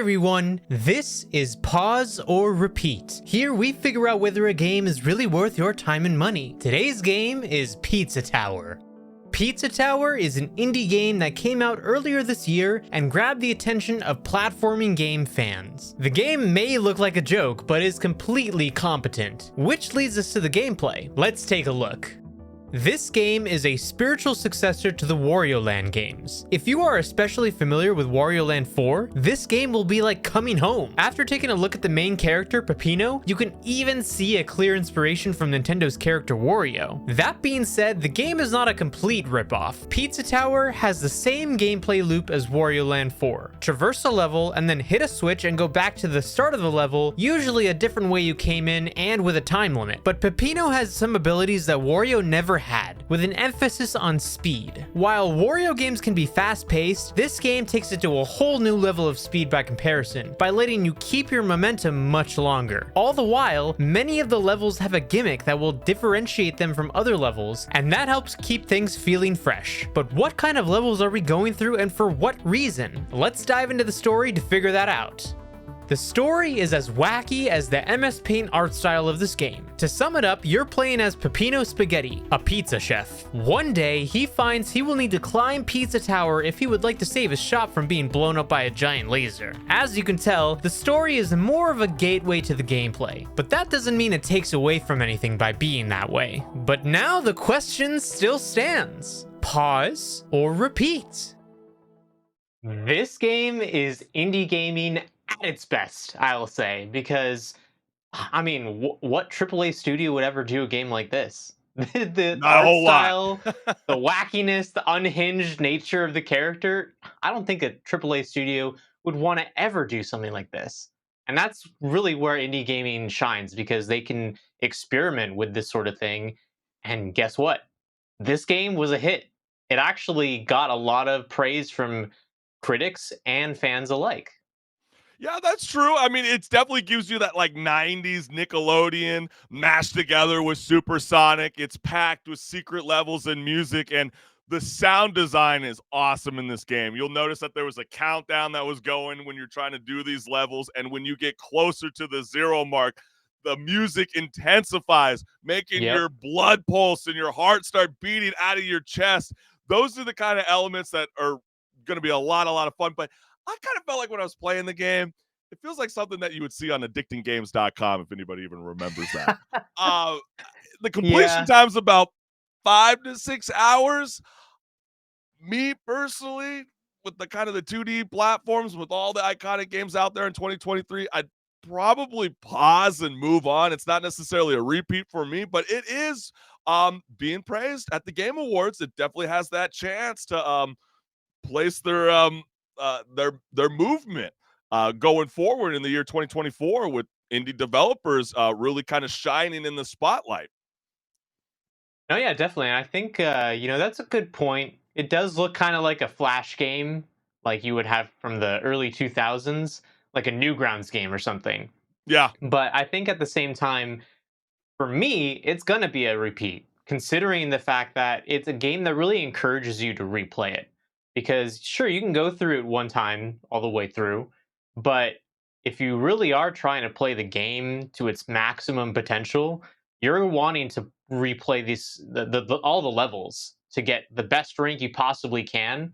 everyone, this is Pause or Repeat. Here we figure out whether a game is really worth your time and money. Today's game is Pizza Tower. Pizza Tower is an indie game that came out earlier this year and grabbed the attention of platforming game fans. The game may look like a joke, but is completely competent. Which leads us to the gameplay. Let's take a look. This game is a spiritual successor to the Wario Land games. If you are especially familiar with Wario Land 4, this game will be like coming home. After taking a look at the main character, Peppino, you can even see a clear inspiration from Nintendo's character Wario. That being said, the game is not a complete ripoff. Pizza Tower has the same gameplay loop as Wario Land 4. Traverse a level and then hit a switch and go back to the start of the level, usually a different way you came in and with a time limit. But Peppino has some abilities that Wario never had, with an emphasis on speed. While Wario games can be fast-paced, this game takes it to a whole new level of speed by comparison, by letting you keep your momentum much longer. All the while, many of the levels have a gimmick that will differentiate them from other levels, and that helps keep things feeling fresh. But what kind of levels are we going through and for what reason? Let's dive into the story to figure that out. The story is as wacky as the MS Paint art style of this game. To sum it up, you're playing as Peppino Spaghetti, a pizza chef. One day, he finds he will need to climb Pizza Tower if he would like to save his shop from being blown up by a giant laser. As you can tell, the story is more of a gateway to the gameplay, but that doesn't mean it takes away from anything by being that way. But now the question still stands. Pause or repeat? This game is indie gaming at its best, I'll say, because I mean, what AAA studio would ever do a game like this? The Not a art whole lot. style, the wackiness, the unhinged nature of the character. I don't think a AAA studio would want to ever do something like this. And that's really where indie gaming shines, because they can experiment with this sort of thing. And guess what? This game was a hit. It actually got a lot of praise from critics and fans alike. Yeah, that's true. I mean, it definitely gives you that like 90s Nickelodeon mashed together with Supersonic. It's packed with secret levels and music, and the sound design is awesome in this game. You'll notice that there was a countdown that was going when you're trying to do these levels, and when you get closer to the 0 mark, the music intensifies, making Yep. your blood pulse and your heart start beating out of your chest. Those are the kind of elements that are going to be a lot of fun. But I kind of felt like when I was playing the game, it feels like something that you would see on addictinggames.com, if anybody even remembers that. The completion Yeah. time's about 5 to 6 hours. Me personally, with the kind of the 2D platforms, with all the iconic games out there in 2023, I'd probably pause and move on. It's not necessarily a repeat for me, but it is being praised at the Game Awards. It definitely has that chance to place their movement going forward in the year 2024 with indie developers really kind of shining in the spotlight. Oh yeah, definitely. I think that's a good point. It does look kind of like a flash game, like you would have from the early 2000s, like a Newgrounds game or something. Yeah, But I think at the same time, for me, it's gonna be a repeat, considering the fact that it's a game that really encourages you to replay it. Because sure, you can go through it one time all the way through, but if you really are trying to play the game to its maximum potential, you're wanting to replay all the levels to get the best rank you possibly can,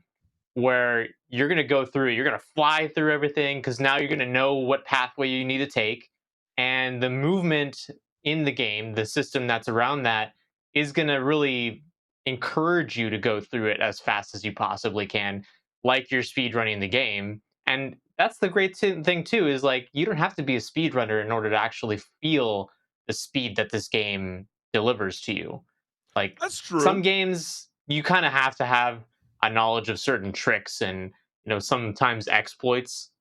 where you're going to go through, you're going to fly through everything because now you're going to know what pathway you need to take. And the movement in the game, the system that's around that, is going to really encourage you to go through it as fast as you possibly can, like you're speedrunning the game. And that's the great thing, too, is like you don't have to be a speedrunner in order to actually feel the speed that this game delivers to you. Like that's some true. games, you kind of have to have a knowledge of certain tricks and sometimes exploits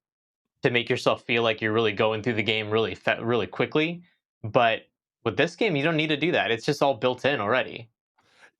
to make yourself feel like you're really going through the game really quickly. But with this game, you don't need to do that. It's just all built in already.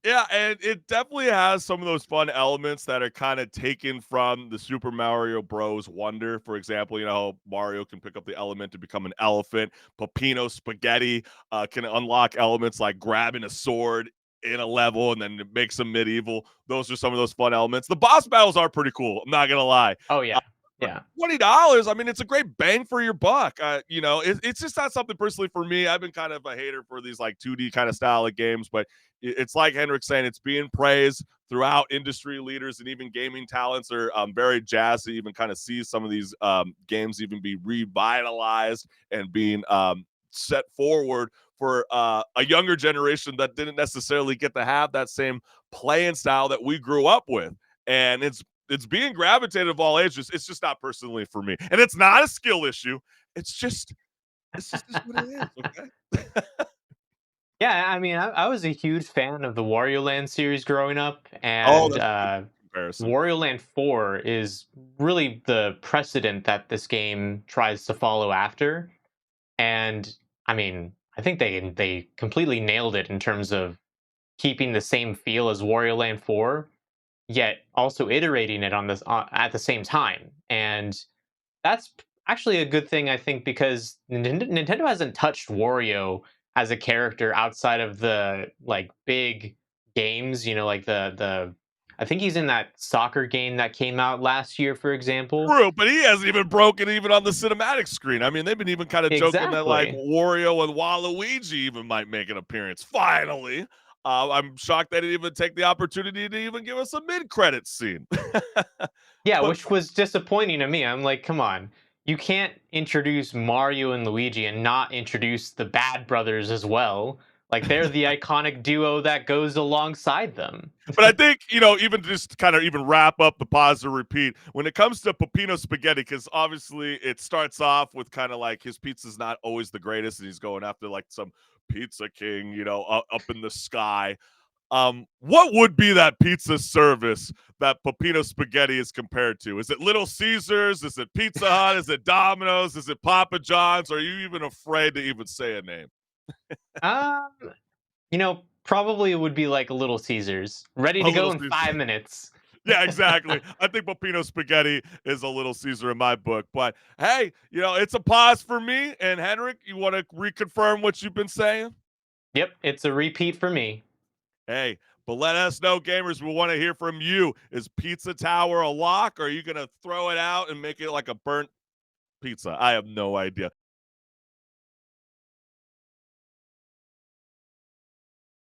Yeah, and it definitely has some of those fun elements that are kind of taken from the Super Mario Bros. Wonder. For example, Mario can pick up the element to become an elephant. Peppino Spaghetti can unlock elements like grabbing a sword in a level and then it makes them medieval. Those are some of those fun elements. The boss battles are pretty cool. I'm not going to lie. Oh yeah. Yeah. $20, I mean, it's a great bang for your buck. It's just not something personally for me. I've been kind of a hater for these like 2D kind of style of games, but it's like HenricK saying, it's being praised throughout. Industry leaders and even gaming talents are very jazzed to even kind of see some of these games even be revitalized and being set forward for a younger generation that didn't necessarily get to have that same playing style that we grew up with. And it's being gravitated of all ages. It's just not personally for me, and it's not a skill issue. It's just is what it is. Okay. Yeah, I mean, I was a huge fan of the Wario Land series growing up, Oh, and that's a good comparison. Wario Land 4 is really the precedent that this game tries to follow after. And I mean, I think they completely nailed it in terms of keeping the same feel as Wario Land 4, yet also iterating it on this at the same time. And that's actually a good thing, I think, because Nintendo hasn't touched Wario as a character outside of the like big games. You know, like the I think he's in that soccer game that came out last year, for example. True, but he hasn't even broken even on the cinematic screen. I mean, they've been even kind of joking that like Exactly. Wario and Waluigi even might make an appearance. Finally, I'm shocked they didn't even take the opportunity to even give us a mid-credit scene. Yeah, But which was disappointing to me. I'm like, come on. You can't introduce Mario and Luigi and not introduce the Bad Brothers as well. Like they're the iconic duo that goes alongside them. But I think, even just to kind of even wrap up the pause and repeat, when it comes to Peppino Spaghetti, because obviously it starts off with kind of like his pizza's not always the greatest, and he's going after like some pizza king, up in the sky. What would be that pizza service that Peppino Spaghetti is compared to? Is it Little Caesars? Is it Pizza Hut? Is it Domino's? Is it Papa John's? Are you even afraid to even say a name? Um, probably it would be like Little Caesars, ready A to go Little in Caesars. 5 minutes. Yeah, exactly. I think Peppino Spaghetti is a Little Caesar in my book. But hey, it's a pause for me. And HenricK, you want to reconfirm what you've been saying? Yep, it's a repeat for me. Hey, but let us know, gamers. We want to hear from you. Is Pizza Tower a lock, or are you going to throw it out and make it like a burnt pizza? I have no idea.